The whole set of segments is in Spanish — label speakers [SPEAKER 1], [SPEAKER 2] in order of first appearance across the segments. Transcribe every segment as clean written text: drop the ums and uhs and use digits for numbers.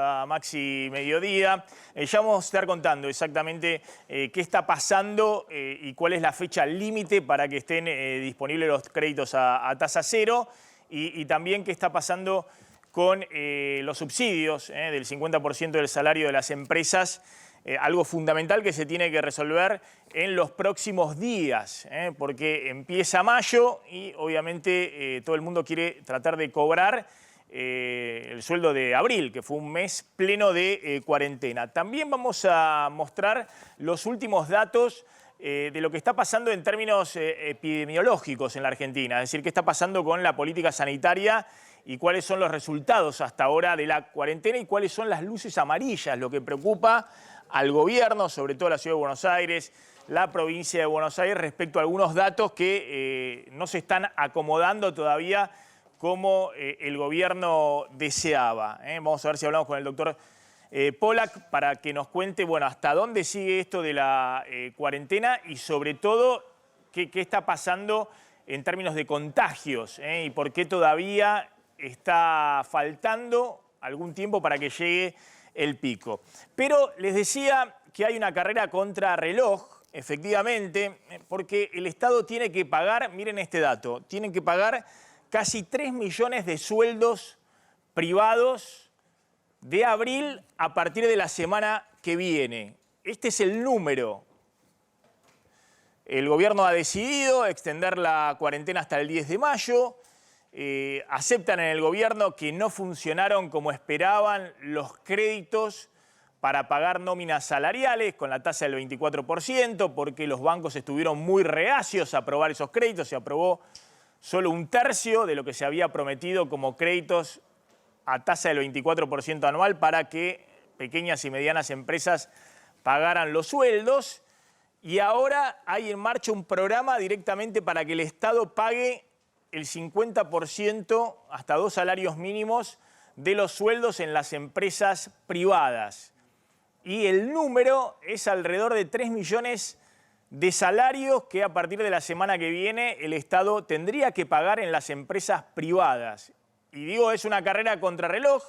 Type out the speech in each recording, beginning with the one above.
[SPEAKER 1] A Maxi Mediodía. Ya vamos a estar contando exactamente qué está pasando y cuál es la fecha límite para que estén disponibles los créditos a tasa cero y también qué está pasando con los subsidios del 50% del salario de las empresas, algo fundamental que se tiene que resolver en los próximos días, porque empieza mayo y obviamente todo el mundo quiere tratar de cobrar el sueldo de abril, que fue un mes pleno de cuarentena. También vamos a mostrar los últimos datos de lo que está pasando en términos epidemiológicos en la Argentina, es decir, qué está pasando con la política sanitaria y cuáles son los resultados hasta ahora de la cuarentena y cuáles son las luces amarillas, lo que preocupa al gobierno, sobre todo la Ciudad de Buenos Aires, la provincia de Buenos Aires, respecto a algunos datos que no se están acomodando todavía como el gobierno deseaba. Vamos a ver si hablamos con el doctor Pollack para que nos cuente, bueno, hasta dónde sigue esto de la cuarentena y sobre todo qué está pasando en términos de contagios y por qué todavía está faltando algún tiempo para que llegue el pico. Pero les decía que hay una carrera contra reloj, efectivamente, porque el Estado tiene que pagar, miren este dato, tienen que pagar casi 3 millones de sueldos privados de abril a partir de la semana que viene. Este es el número. El gobierno ha decidido extender la cuarentena hasta el 10 de mayo. Aceptan en el gobierno que no funcionaron como esperaban los créditos para pagar nóminas salariales con la tasa del 24%, porque los bancos estuvieron muy reacios a aprobar esos créditos. Se aprobó solo un tercio de lo que se había prometido como créditos a tasa del 24% anual para que pequeñas y medianas empresas pagaran los sueldos. Y ahora hay en marcha un programa directamente para que el Estado pague el 50%, hasta 2 salarios mínimos, de los sueldos en las empresas privadas. Y el número es alrededor de 3 millones de salarios que a partir de la semana que viene el Estado tendría que pagar en las empresas privadas. Y digo, es una carrera contrarreloj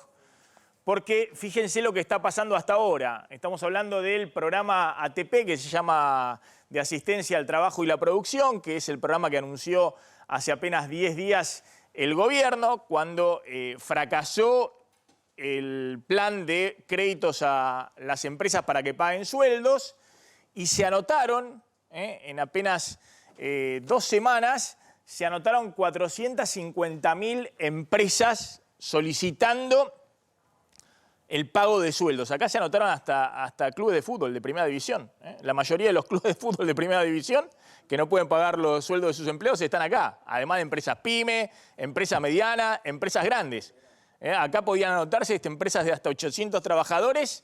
[SPEAKER 1] porque fíjense lo que está pasando hasta ahora. Estamos hablando del programa ATP, que se llama de Asistencia al Trabajo y la Producción, que es el programa que anunció hace apenas 10 días el gobierno cuando fracasó el plan de créditos a las empresas para que paguen sueldos y se anotaron, en apenas 2 semanas, se anotaron 450.000 empresas solicitando el pago de sueldos. Acá se anotaron hasta clubes de fútbol de primera división. La mayoría de los clubes de fútbol de primera división que no pueden pagar los sueldos de sus empleados están acá. Además de empresas pyme, empresas medianas, empresas grandes. Acá podían anotarse empresas de hasta 800 trabajadores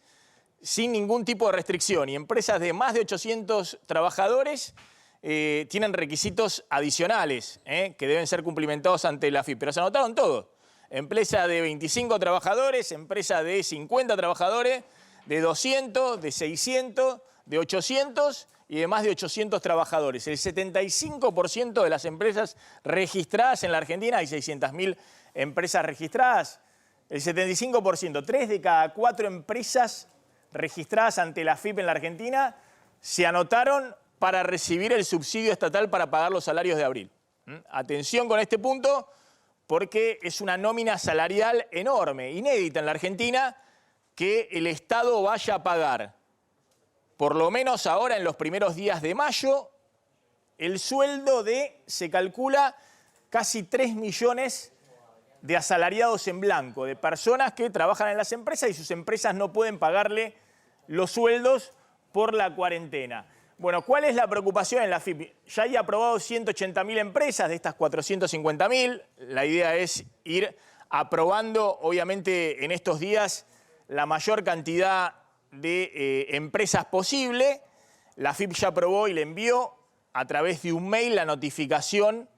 [SPEAKER 1] sin ningún tipo de restricción. Y empresas de más de 800 trabajadores tienen requisitos adicionales que deben ser cumplimentados ante la AFIP. Pero se anotaron todos. Empresa de 25 trabajadores, empresa de 50 trabajadores, de 200, de 600, de 800 y de más de 800 trabajadores. El 75% de las empresas registradas en la Argentina, hay 600.000 empresas registradas, el 75%, 3 de cada 4 empresas registradas ante la AFIP en la Argentina se anotaron para recibir el subsidio estatal para pagar los salarios de abril. Atención con este punto, porque es una nómina salarial enorme, inédita en la Argentina, que el Estado vaya a pagar, por lo menos ahora en los primeros días de mayo, el sueldo de, se calcula, casi 3 millones de asalariados en blanco, de personas que trabajan en las empresas y sus empresas no pueden pagarle los sueldos por la cuarentena. Bueno, ¿cuál es la preocupación en la AFIP? Ya hay aprobado 180.000 empresas de estas 450.000. La idea es ir aprobando, obviamente, en estos días la mayor cantidad de empresas posible. La AFIP ya aprobó y le envió a través de un mail la notificación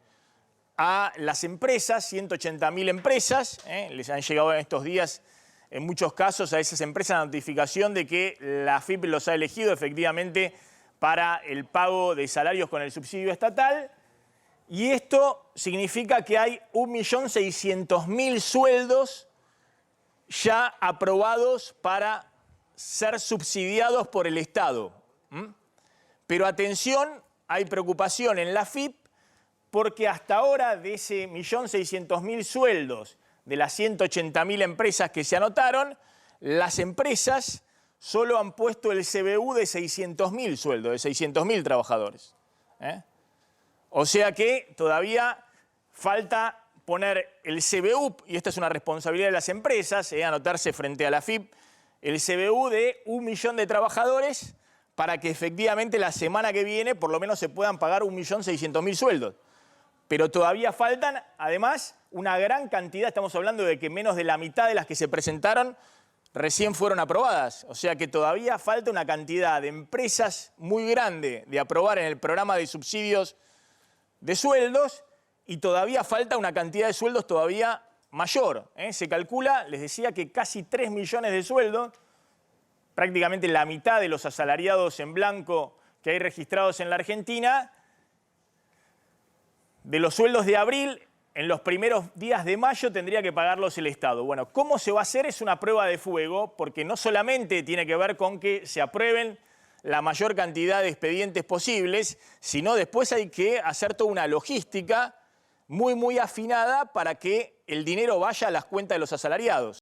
[SPEAKER 1] a las empresas, 180.000 empresas. Les han llegado en estos días, en muchos casos, a esas empresas la notificación de que la AFIP los ha elegido efectivamente para el pago de salarios con el subsidio estatal. Y esto significa que hay 1.600.000 sueldos ya aprobados para ser subsidiados por el Estado. Pero atención, hay preocupación en la AFIP porque hasta ahora de ese 1.600.000 sueldos de las 180.000 empresas que se anotaron, las empresas solo han puesto el CBU de 600.000 sueldos, de 600.000 trabajadores. O sea que todavía falta poner el CBU, y esta es una responsabilidad de las empresas, anotarse frente a la AFIP, el CBU de 1 millón de trabajadores para que efectivamente la semana que viene por lo menos se puedan pagar 1.600.000 sueldos. Pero todavía faltan, además, una gran cantidad, estamos hablando de que menos de la mitad de las que se presentaron recién fueron aprobadas. O sea que todavía falta una cantidad de empresas muy grande de aprobar en el programa de subsidios de sueldos y todavía falta una cantidad de sueldos todavía mayor. Se calcula, les decía, que casi 3 millones de sueldos, prácticamente la mitad de los asalariados en blanco que hay registrados en la Argentina, de los sueldos de abril, en los primeros días de mayo tendría que pagarlos el Estado. Bueno, ¿cómo se va a hacer? Es una prueba de fuego, porque no solamente tiene que ver con que se aprueben la mayor cantidad de expedientes posibles, sino después hay que hacer toda una logística muy afinada para que el dinero vaya a las cuentas de los asalariados.